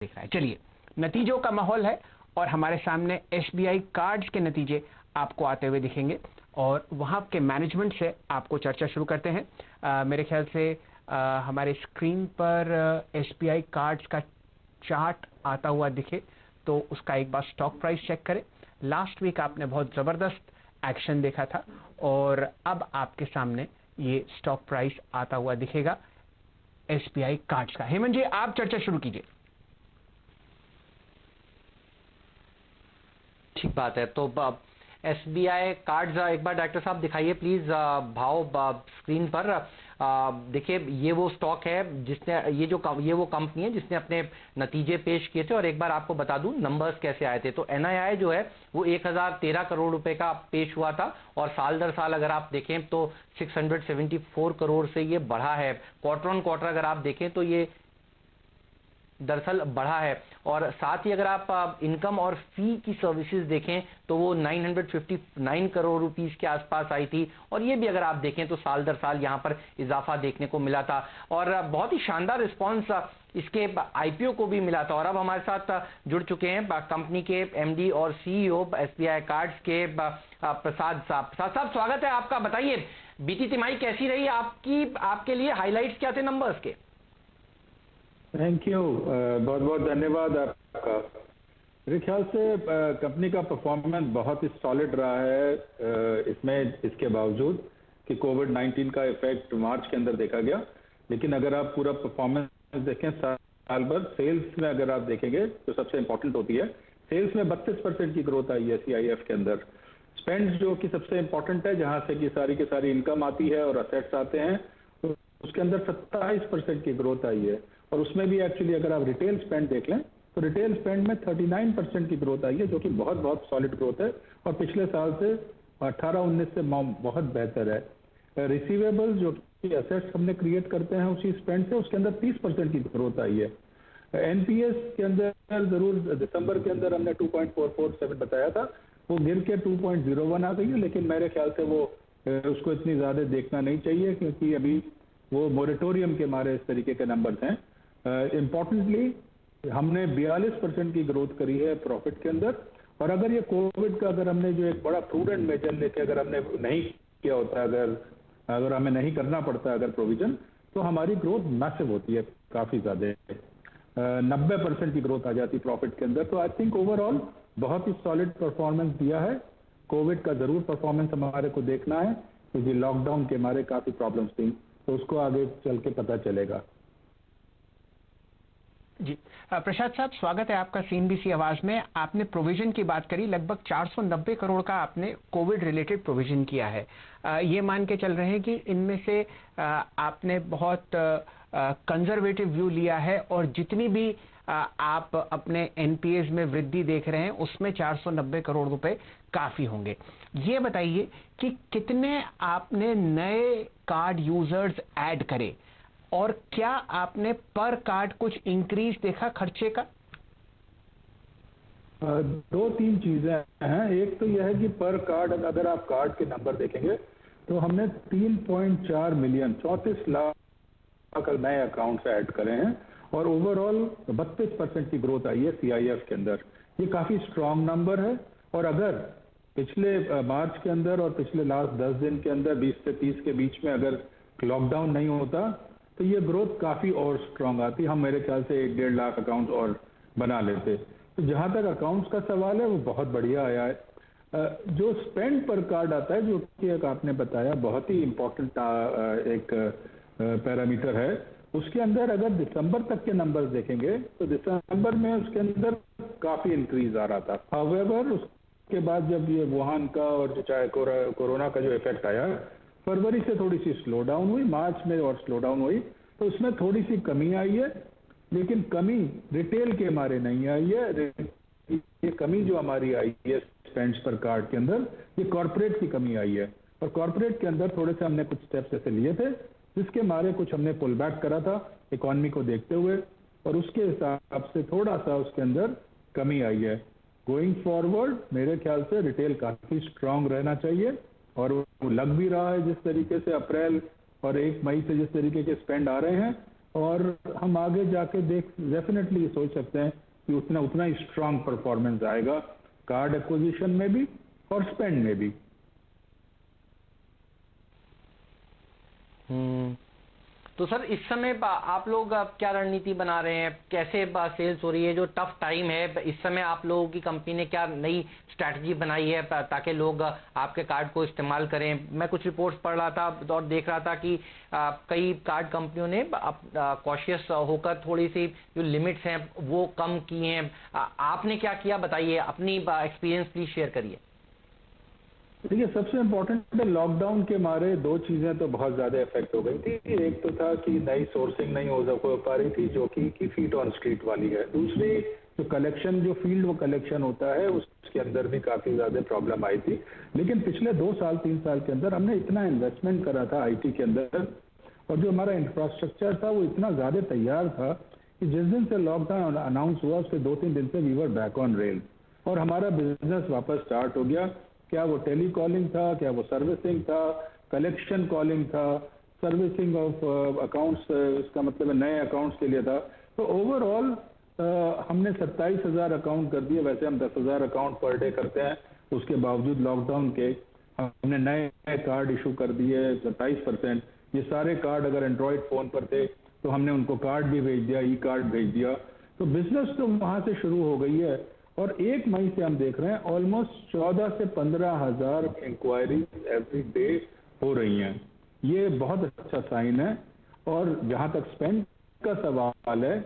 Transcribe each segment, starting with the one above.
दिख रहा है। चलिए, नतीजों का माहौल है और हमारे सामने एसबीआई कार्ड्स के नतीजे आपको आते हुए दिखेंगे और वहां के मैनेजमेंट से आपको चर्चा शुरू करते हैं। मेरे ख्याल से हमारे स्क्रीन पर एसबीआई कार्ड्स का चार्ट आता हुआ दिखे तो उसका एक बार स्टॉक प्राइस चेक करें। लास्ट वीक आपने बहुत जबरदस्त एक्शन देखा था और अब आपके सामने ये स्टॉक प्राइस आता हुआ दिखेगा एसबीआई कार्ड्स का। हेमंत जी, आप चर्चा शुरू कीजिए। ठीक बात है। तो एसबीआई कार्ड्स एक बार डायरेक्टर साहब दिखाइए प्लीज भाव स्क्रीन पर। देखिए, ये वो स्टॉक है जिसने ये वो कंपनी है जिसने अपने नतीजे पेश किए थे और एक बार आपको बता दूं नंबर्स कैसे आए थे। तो एनआईआई जो है वो 1013 करोड़ रुपए का पेश हुआ था और साल दर साल अगर आप देखें तो 674 करोड़ से ये बढ़ा है। क्वार्टर ऑन क्वार्टर अगर आप देखें तो ये दरअसल बढ़ा है और साथ ही अगर आप इनकम और फी की सर्विसेज देखें तो वो 959 करोड़ रुपीस के आसपास आई थी और ये भी अगर आप देखें तो साल दर साल यहाँ पर इजाफा देखने को मिला था और बहुत ही शानदार रिस्पांस इसके आईपीओ को भी मिला था। और अब हमारे साथ जुड़ चुके हैं कंपनी के एमडी और सीईओ एसबीआई कार्ड्स के प्रसाद साहब। प्रसाद साहब, स्वागत है आपका। बताइए, बीती तिमाही कैसी रही आपके लिए, हाईलाइट्स क्या थे नंबर्स के? थैंक यू, बहुत बहुत धन्यवाद आपका। मेरे ख्याल से कंपनी का परफॉर्मेंस बहुत ही सॉलिड रहा है इसमें, इसके बावजूद कि कोविड-19 का इफेक्ट मार्च के अंदर देखा गया। लेकिन अगर आप पूरा परफॉर्मेंस देखें साल भर, सेल्स में अगर आप देखेंगे तो सबसे इंपॉर्टेंट होती है, सेल्स में 32% की ग्रोथ आई है सीआईएफ के अंदर। स्पेंड जो कि सबसे इंपॉर्टेंट है, जहां से कि सारी की सारी इनकम आती है और असेट्स आते हैं, तो उसके अंदर 27% की ग्रोथ आई है। और उसमें भी एक्चुअली अगर आप रिटेल स्पेंड देख लें तो रिटेल स्पेंड में 39% की ग्रोथ आई है, जो कि बहुत बहुत सॉलिड ग्रोथ है और पिछले साल से 18-19 से बहुत बेहतर है। रिसीवेबल्स जो कि असेट्स हमने क्रिएट करते हैं उसी स्पेंड से, उसके अंदर 30% की ग्रोथ आई है। एनपीएस के अंदर जरूर दिसंबर के अंदर हमने 2.447 बताया था, वो गिर के 2.01 आ गई है, लेकिन मेरे ख्याल से वो उसको इतनी ज्यादा देखना नहीं चाहिए क्योंकि अभी वो मोरेटोरियम के मारे इस तरीके के नंबर्स हैं। इम्पॉर्टेंटली हमने 42% की ग्रोथ करी है प्रॉफिट के अंदर। और अगर ये कोविड का अगर हमने जो एक बड़ा प्रूडेंट मेजर लेके अगर हमने नहीं किया होता, अगर हमें नहीं करना पड़ता अगर प्रोविजन, तो हमारी ग्रोथ मैसिव होती है, काफी ज्यादा 90% की ग्रोथ आ जाती प्रॉफिट के अंदर। तो आई थिंक ओवरऑल बहुत ही सॉलिड परफॉर्मेंस दिया है। कोविड का जरूर परफॉर्मेंस हमारे को देखना है क्योंकि लॉकडाउन के हमारे काफी प्रॉब्लम्स थी, तो उसको आगे चल के पता चलेगा। जी, प्रसाद साहब, स्वागत है आपका सीएनबीसी आवाज में। आपने प्रोविजन की बात करी, लगभग 490 करोड़ का आपने कोविड रिलेटेड प्रोविजन किया है। ये मान के चल रहे हैं कि इनमें से आपने बहुत कंजर्वेटिव व्यू लिया है और जितनी भी आप अपने एनपीएस में वृद्धि देख रहे हैं उसमें 490 करोड़ रुपए काफी होंगे। ये बताइए कि कितने आपने नए कार्ड यूजर्स ऐड करे और क्या आपने पर कार्ड कुछ इंक्रीज देखा खर्चे का? 2-3 चीजें हैं। एक तो यह है कि पर कार्ड अगर आप कार्ड के नंबर देखेंगे तो हमने 3.4 मिलियन 34 लाख नए अकाउंट्स ऐड करे हैं और ओवरऑल 32% की ग्रोथ आई है सीआईएफ के अंदर। ये काफी स्ट्रांग नंबर है और अगर पिछले मार्च के अंदर और पिछले लास्ट 10 दिन के अंदर 20 से 30 के बीच में अगर लॉकडाउन नहीं होता तो ये ग्रोथ काफी और स्ट्रांग आती। हम मेरे ख्याल से 1-1.5 लाख अकाउंट और बना लेते। तो जहां तक अकाउंट्स का सवाल है वो बहुत बढ़िया आया है। जो स्पेंड पर कार्ड आता है, जो कि एक आपने बताया बहुत ही इंपॉर्टेंट एक पैरामीटर है, उसके अंदर अगर दिसंबर तक के नंबर्स देखेंगे तो दिसंबर में उसके अंदर काफी इंक्रीज आ रहा था। हाउएवर उसके बाद जब ये वुहान का और जो चाहे कोरोना का जो इफेक्ट आया, फरवरी से थोड़ी सी स्लो डाउन हुई, मार्च में और स्लो डाउन हुई, तो उसमें थोड़ी सी कमी आई है। लेकिन कमी रिटेल के हमारे नहीं आई है। ये कमी जो हमारी आई है स्पेंड्स पर कार्ड के अंदर, ये कॉर्पोरेट की कमी आई है और कॉर्पोरेट के अंदर थोड़े से हमने कुछ स्टेप्स ऐसे लिए थे जिसके मारे कुछ हमने पुल बैक करा था इकोनॉमी को देखते हुए और उसके हिसाब से थोड़ा सा उसके अंदर कमी आई है। गोइंग फॉरवर्ड मेरे ख्याल से रिटेल काफी स्ट्रांग रहना चाहिए और वो लग भी रहा है जिस तरीके से अप्रैल और 1 मई से जिस तरीके के स्पेंड आ रहे हैं, और हम आगे जाके डेफिनेटली सोच सकते हैं कि उतना ही स्ट्रांग परफॉर्मेंस आएगा कार्ड एक्विजिशन में भी और स्पेंड में भी। तो सर इस समय आप लोग क्या रणनीति बना रहे हैं, कैसे सेल्स हो रही है? जो टफ टाइम है इस समय आप लोगों की कंपनी ने क्या नई स्ट्रैटेजी बनाई है ताकि लोग आपके कार्ड को इस्तेमाल करें? मैं कुछ रिपोर्ट्स पढ़ रहा था और देख रहा था कि कई कार्ड कंपनियों ने कॉशियस होकर थोड़ी सी जो लिमिट्स हैं वो कम की हैं। आपने क्या किया, बताइए, अपनी एक्सपीरियंस प्लीज शेयर करिए। देखिए, सबसे इम्पोर्टेंट है लॉकडाउन के मारे दो चीजें तो बहुत ज्यादा इफेक्ट हो गई थी। एक तो था कि नई सोर्सिंग नहीं हो पा रही थी जो कि फीट ऑन स्ट्रीट वाली है। दूसरी जो कलेक्शन, जो फील्ड वो कलेक्शन होता है उसके अंदर भी काफी ज्यादा प्रॉब्लम आई थी। लेकिन पिछले 2-3 साल के अंदर हमने इतना इन्वेस्टमेंट करा था आईटी के अंदर, और जो हमारा इंफ्रास्ट्रक्चर था वो इतना ज्यादा तैयार था कि जिस दिन से लॉकडाउन अनाउंस हुआ उसके 2-3 दिन से we were back on rail और हमारा बिजनेस वापस स्टार्ट हो गया। क्या वो टेली कॉलिंग था, क्या वो सर्विसिंग था, कलेक्शन कॉलिंग था, सर्विसिंग ऑफ अकाउंट्स, इसका मतलब नए अकाउंट्स के लिए था। तो ओवरऑल हमने 27,000 अकाउंट कर दिए। वैसे हम 10,000 अकाउंट पर डे करते हैं, उसके बावजूद लॉकडाउन के हमने नए कार्ड इशू कर दिए 27%। ये सारे कार्ड अगर एंड्रॉयड फोन पर थे तो हमने उनको कार्ड भी भेज दिया, ई कार्ड भेज दिया। तो बिजनेस तो वहां से शुरू हो गई है और 1 मई से हम देख रहे हैं ऑलमोस्ट 14 से 15,000 इंक्वायरीज एवरी डे हो रही हैं। ये बहुत अच्छा साइन है। और जहां तक स्पेंड का सवाल है,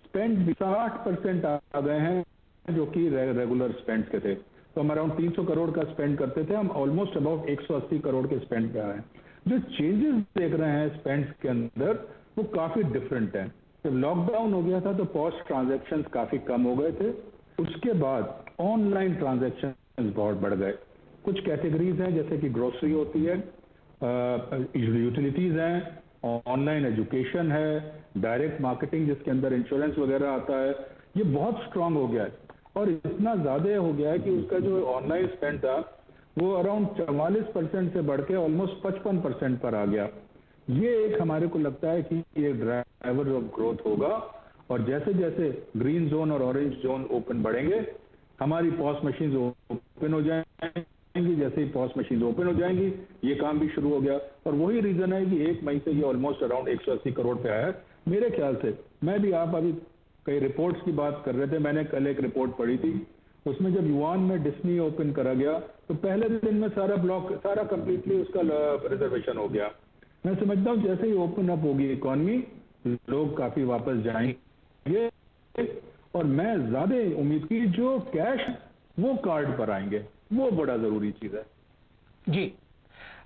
स्पेंड भी 60% आ गए हैं जो कि रेगुलर स्पेंड के थे। तो हम अराउंड 300 करोड़ का स्पेंड करते थे, हम ऑलमोस्ट अबाउट 180 करोड़ के स्पेंड पे आए। जो चेंजेस देख रहे हैं स्पेंड के अंदर वो काफी डिफरेंट है। जब लॉकडाउन हो गया था तो पॉस्ट ट्रांजेक्शन काफी कम हो गए थे, उसके बाद ऑनलाइन ट्रांजैक्शन बहुत बढ़ गए। कुछ कैटेगरीज हैं जैसे कि ग्रोसरी होती है, यूटिलिटीज हैं, ऑनलाइन एजुकेशन है, डायरेक्ट मार्केटिंग जिसके अंदर इंश्योरेंस वगैरह आता है, ये बहुत स्ट्रांग हो गया है। और इतना ज्यादा हो गया है कि उसका जो ऑनलाइन स्पेंड था वो अराउंड 44% से बढ़ के ऑलमोस्ट 55% पर आ गया। ये एक हमारे को लगता है कि ये ड्राइवर ऑफ ग्रोथ होगा। और जैसे जैसे ग्रीन जोन और ऑरेंज जोन ओपन बढ़ेंगे, हमारी पॉस मशीन ओपन हो जाएंगी। जैसे ही पॉस मशीन ओपन हो जाएंगी ये काम भी शुरू हो गया। और वही रीजन है कि 1 मई से ये ऑलमोस्ट अराउंड 180 करोड़ पे आया है। मेरे ख्याल से, मैं भी, आप अभी कई रिपोर्ट्स की बात कर रहे थे, मैंने कल एक रिपोर्ट पढ़ी थी, उसमें जब युआन में डिस्नी ओपन करा गया तो पहले दिन में सारा कंप्लीटली उसका रिजर्वेशन हो गया। मैं समझता हूँ जैसे ही ओपन अप होगी इकोनॉमी, लोग काफी वापस जाएंगे और मैं ज्यादा उम्मीद की जो कैश वो कार्ड पर आएंगे, वो बड़ा जरूरी चीज है। जी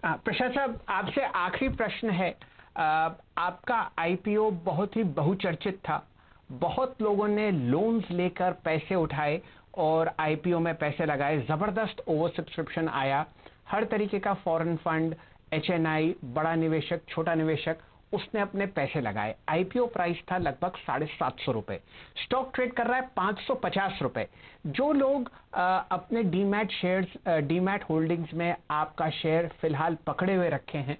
प्रसाद साहब, आपसे आखिरी प्रश्न है। आपका आईपीओ बहुत ही बहुचर्चित था, बहुत लोगों ने लोन्स लेकर पैसे उठाए और आईपीओ में पैसे लगाए, जबरदस्त ओवर सब्सक्रिप्शन आया, हर तरीके का फॉरेन फंड, एचएनआई, बड़ा निवेशक, छोटा निवेशक, उसने अपने पैसे लगाए। आईपीओ प्राइस था लगभग 750 रुपए, स्टॉक ट्रेड कर रहा है 550 रुपए। जो लोग अपने डीमैट शेयर्स, डीमैट होल्डिंग्स में आपका शेयर फिलहाल पकड़े हुए रखे हैं,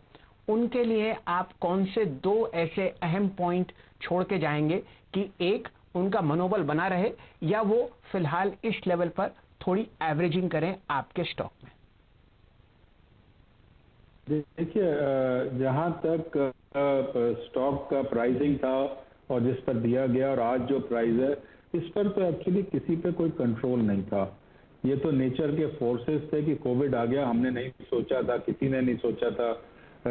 उनके लिए आप कौन से 2 ऐसे अहम पॉइंट छोड़ के जाएंगे कि एक, उनका मनोबल बना रहे, या वो फिलहाल इस लेवल पर थोड़ी एवरेजिंग करें आपके स्टॉक में? देखिए, जहां तक स्टॉक का प्राइसिंग था और जिस पर दिया गया और आज जो प्राइस है, इस पर तो एक्चुअली किसी पे कोई कंट्रोल नहीं था। ये तो नेचर के फोर्सेस थे कि कोविड आ गया, हमने नहीं सोचा था, किसी ने नहीं सोचा था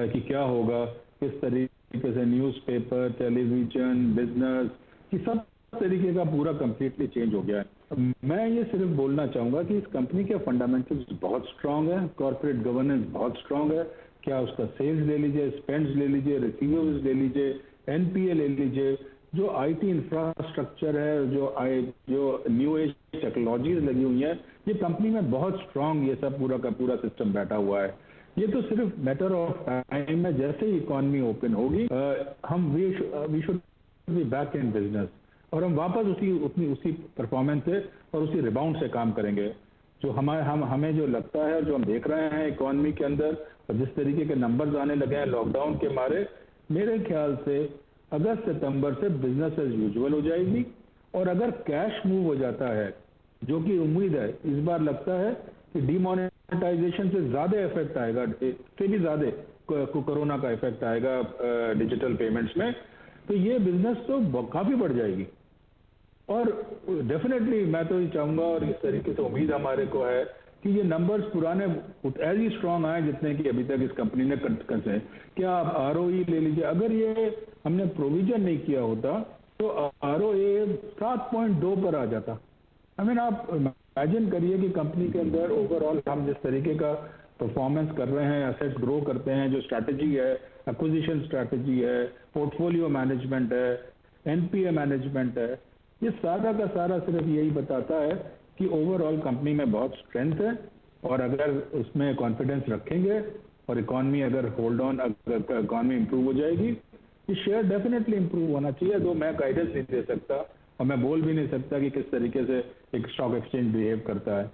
कि क्या होगा। किस तरीके से न्यूज़पेपर, टेलीविजन, बिजनेस की सब तरीके का पूरा कंप्लीटली चेंज हो गया है। मैं ये सिर्फ बोलना चाहूंगा कि इस कंपनी के फंडामेंटल्स बहुत स्ट्रांग है, कॉर्पोरेट गवर्नेंस बहुत स्ट्रांग है। क्या उसका सेल्स ले लीजिए, स्पेंड्स ले लीजिए, रिसीवेबल्स ले लीजिए, एनपीए ले लीजिए, जो आईटी इंफ्रास्ट्रक्चर है, जो न्यू एज टेक्नोलॉजीज लगी हुई है, ये कंपनी में बहुत स्ट्रांग ये सब पूरा का पूरा सिस्टम बैठा हुआ है। ये तो सिर्फ मैटर ऑफ टाइम है, जैसे ही इकोनॉमी ओपन होगी हम we should be back in business और हम वापस उसी परफॉर्मेंस से और उसी रिबाउंड से काम करेंगे। जो हमें जो लगता है, जो हम देख रहे हैं इकोनॉमी के अंदर और जिस तरीके के नंबर्स आने लगे हैं लॉकडाउन के मारे, मेरे ख्याल से अगस्त सितंबर से बिजनेस एज यूजुअल हो जाएगी। और अगर कैश मूव हो जाता है, जो कि उम्मीद है, इस बार लगता है कि डिमोनेटाइजेशन से ज्यादा इफेक्ट आएगा, इससे भी ज्यादा कोरोना का इफेक्ट आएगा डिजिटल पेमेंट्स में, तो ये बिजनेस तो काफी बढ़ जाएगी। और डेफिनेटली मैं तो ये चाहूंगा और इस तरीके से उम्मीद हमारे को है कि ये नंबर्स पुराने एज ही स्ट्रांग आए जितने कि अभी तक इस कंपनी ने कसे। क्या आप आरओई ले लीजिए, अगर ये हमने प्रोविजन नहीं किया होता तो आरओए 7.2 पर आ जाता। आई मीन आप इमेजिन करिए कि कंपनी के अंदर ओवरऑल हम जिस तरीके का परफॉर्मेंस कर रहे हैं, एसेट ग्रो करते हैं, जो स्ट्रैटेजी है, एक्विजिशन स्ट्रैटेजी है, पोर्टफोलियो मैनेजमेंट है, एनपीए मैनेजमेंट है, ये सारा का सारा सिर्फ यही बताता है कि ओवरऑल कंपनी में बहुत स्ट्रेंथ है। और अगर उसमें कॉन्फिडेंस रखेंगे और इकॉनमी अगर होल्ड ऑन, अगर इकॉनमी इंप्रूव हो जाएगी, ये शेयर डेफिनेटली इंप्रूव होना चाहिए। तो मैं गाइडेंस नहीं दे सकता और मैं बोल भी नहीं सकता कि किस तरीके से एक स्टॉक एक्सचेंज बिहेव करता है,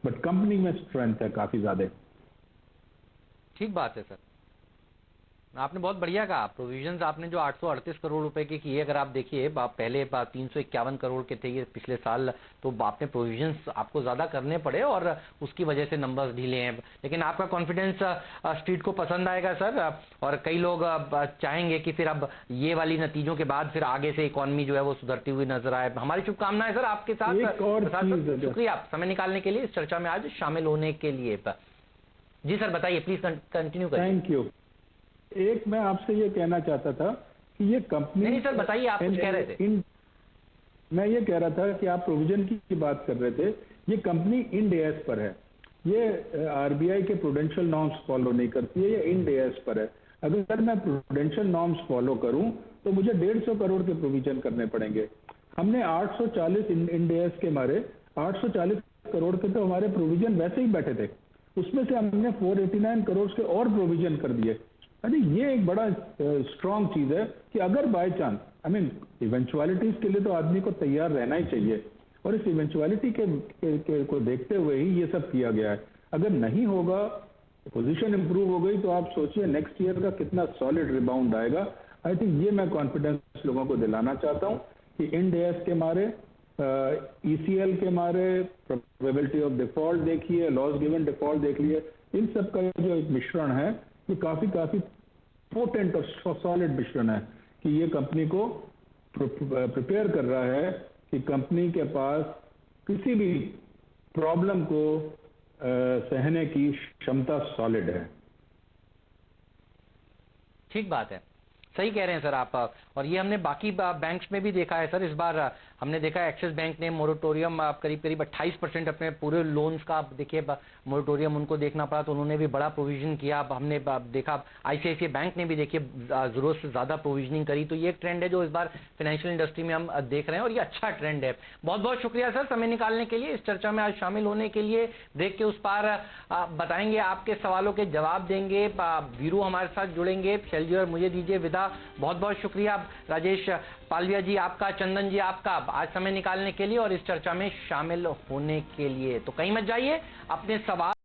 बट कंपनी में स्ट्रेंथ है काफी ज्यादा। ठीक बात है सर, आपने बहुत बढ़िया कहा। प्रोविजंस आपने जो 838 करोड़ रुपए के किए, अगर आप देखिए पहले 351 करोड़ के थे ये पिछले साल, तो आपने प्रोविजंस आपको ज्यादा करने पड़े और उसकी वजह से नंबर्स ढीले हैं। लेकिन आपका कॉन्फिडेंस स्ट्रीट को पसंद आएगा सर, और कई लोग चाहेंगे कि फिर अब ये वाली नतीजों के बाद फिर आगे से इकोनॉमी जो है वो सुधरती हुई नजर आए। हमारी शुभकामनाएं सर आपके साथ। एक और चीज, शुक्रिया आप समय निकालने के लिए, इस चर्चा में आज शामिल होने के लिए। जी सर बताइए, प्लीज कंटिन्यू करिए। Thank you. एक मैं आपसे ये कहना चाहता था कि ये कंपनी, नहीं सर बताइए, आप कुछ कह रहे थे। मैं ये कह रहा था कि आप प्रोविजन की बात कर रहे थे, ये कंपनी इंड एएस पर है, ये आरबीआई के प्रूडेंशियल नॉर्म्स फॉलो नहीं करती है, ये इंड एएस पर है। अगर मैं प्रूडेंशियल नॉर्म्स फॉलो करूं तो मुझे 150 करोड़ के प्रोविजन करने पड़ेंगे। हमने 840 इंड एएस के मारे 840 करोड़ के तो हमारे प्रोविजन वैसे ही बैठे थे, उसमें से हमने 489 करोड़ के और प्रोविजन कर दिए। अरे ये एक बड़ा स्ट्रांग चीज है कि अगर बाय चांस, आई मीन इवेंचुअलिटीज के लिए तो आदमी को तैयार रहना ही चाहिए, और इस इवेंचुअलिटी को देखते हुए ही ये सब किया गया है। अगर नहीं होगा, पोजीशन इंप्रूव हो गई, तो आप सोचिए नेक्स्ट ईयर का कितना सॉलिड रिबाउंड आएगा। आई थिंक ये मैं कॉन्फिडेंस लोगों को दिलाना चाहता हूँ कि इंड एएस के मारे, ईसीएल के मारे, प्रोबेबिलिटी ऑफ डिफॉल्ट देखिए, लॉस गिवन डिफॉल्ट देख लिए, इन सब का जो एक मिश्रण है ये काफी पोटेंट और सॉलिड मिश्रण है कि ये कंपनी को प्रिपेयर कर रहा है कि कंपनी के पास किसी भी प्रॉब्लम को सहने की क्षमता सॉलिड है। ठीक बात है, सही कह रहे हैं सर आप। और ये हमने बाकी बैंक्स में भी देखा है सर। इस बार हमने देखा है एक्सिस बैंक ने मोरेटोरियम करीब 28% अपने पूरे लोन्स का, आप देखिए मोरेटोरियम उनको देखना पड़ा, तो उन्होंने भी बड़ा प्रोविजन किया। अब हमने देखा आईसीआईसीआई बैंक ने भी देखिए जरूरत से ज्यादा प्रोविजनिंग करी। तो ये एक ट्रेंड है जो इस बार फाइनेंशियल इंडस्ट्री में हम देख रहे हैं, और ये अच्छा ट्रेंड है। बहुत बहुत शुक्रिया सर समय निकालने के लिए, इस चर्चा में आज शामिल होने के लिए। ब्रेक के उस पार बताएंगे, आपके सवालों के जवाब देंगे, वीरू हमारे साथ जुड़ेंगे। शैलजी और मुझे दीजिए विदा। बहुत बहुत शुक्रिया राजेश पालविया जी आपका, चंदन जी आपका, आज समय निकालने के लिए और इस चर्चा में शामिल होने के लिए। तो कहीं मत जाइए, अपने सवाल